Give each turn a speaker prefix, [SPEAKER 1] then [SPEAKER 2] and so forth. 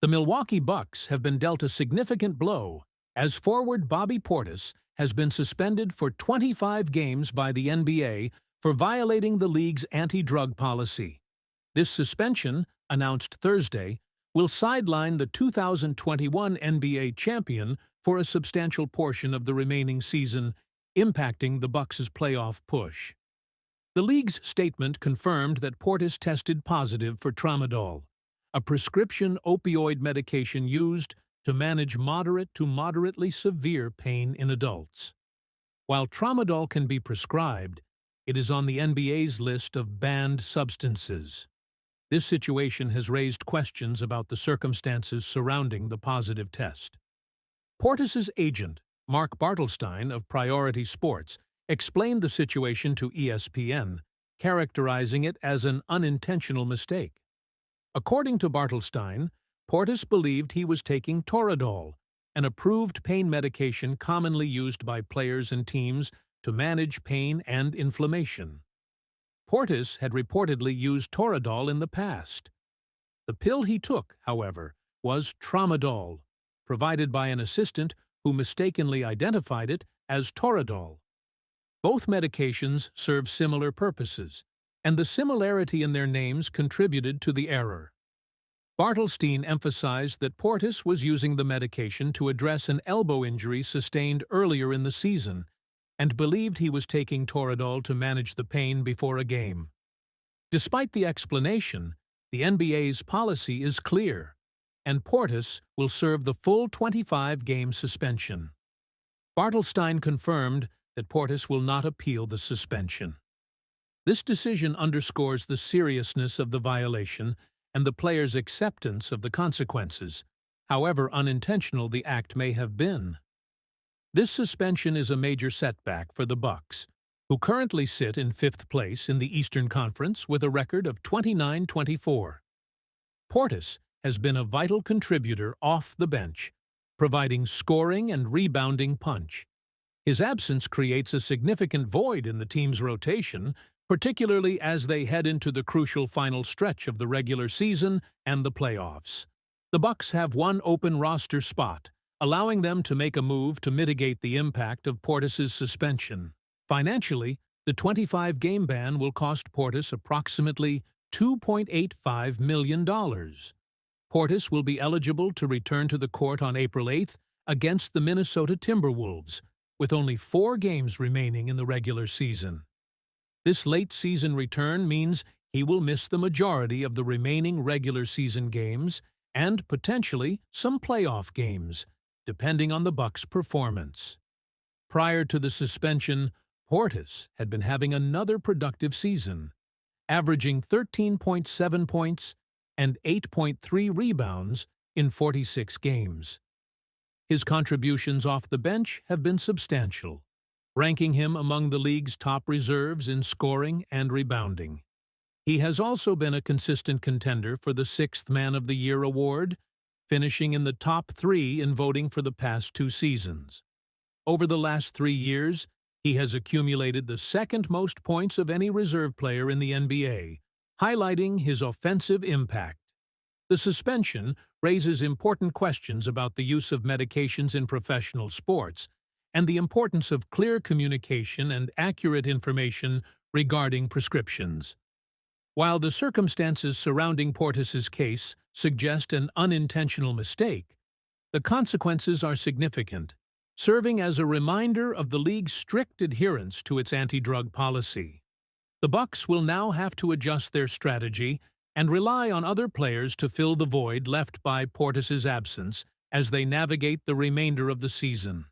[SPEAKER 1] The Milwaukee Bucks have been dealt a significant blow as forward Bobby Portis has been suspended for 25 games by the NBA for violating the league's anti-drug policy. This suspension, announced Thursday, will sideline the 2021 NBA champion for a substantial portion of the remaining season, impacting the Bucks' playoff push. The league's statement confirmed that Portis tested positive for tramadol, a prescription opioid medication used to manage moderate to moderately severe pain in adults. While tramadol can be prescribed, it is on the NBA's list of banned substances. This situation has raised questions about the circumstances surrounding the positive test. Portis's agent, Mark Bartelstein of Priority Sports, explained the situation to ESPN, characterizing it as an unintentional mistake. According to Bartelstein, Portis believed he was taking toradol, an approved pain medication commonly used by players and teams to manage pain and inflammation. Portis had reportedly used toradol in the past. The pill he took, however, was tramadol, provided by an assistant who mistakenly identified it as toradol. Both medications serve similar purposes, and the similarity in their names contributed to the error. Bartelstein emphasized that Portis was using the medication to address an elbow injury sustained earlier in the season and believed he was taking toradol to manage the pain before a game. Despite the explanation, the NBA's policy is clear, and Portis will serve the full 25-game suspension. Bartelstein confirmed that Portis will not appeal the suspension. This decision underscores the seriousness of the violation and the player's acceptance of the consequences, however unintentional the act may have been. This suspension is a major setback for the Bucks, who currently sit in fifth place in the Eastern Conference with a record of 29-24. Portis has been a vital contributor off the bench, providing scoring and rebounding punch. His absence creates a significant void in the team's rotation, particularly as they head into the crucial final stretch of the regular season and the playoffs. The Bucks have one open roster spot, allowing them to make a move to mitigate the impact of Portis's suspension. Financially, the 25-game ban will cost Portis approximately $2.85 million. Portis will be eligible to return to the court on April 8th against the Minnesota Timberwolves, with only 4 games remaining in the regular season. This late-season return means he will miss the majority of the remaining regular season games and potentially some playoff games, depending on the Bucks' performance. Prior to the suspension, Portis had been having another productive season, averaging 13.7 points and 8.3 rebounds in 46 games. His contributions off the bench have been substantial, ranking him among the league's top reserves in scoring and rebounding. He has also been a consistent contender for the 6th Man of the Year award, finishing in the top 3 in voting for the past 2 seasons. Over the last 3 years, he has accumulated the 2nd most points of any reserve player in the NBA, highlighting his offensive impact. The suspension raises important questions about the use of medications in professional sports and the importance of clear communication and accurate information regarding prescriptions. While the circumstances surrounding Portis's case suggest an unintentional mistake, the consequences are significant, serving as a reminder of the league's strict adherence to its anti-drug policy. The Bucks will now have to adjust their strategy and rely on other players to fill the void left by Portis's absence as they navigate the remainder of the season.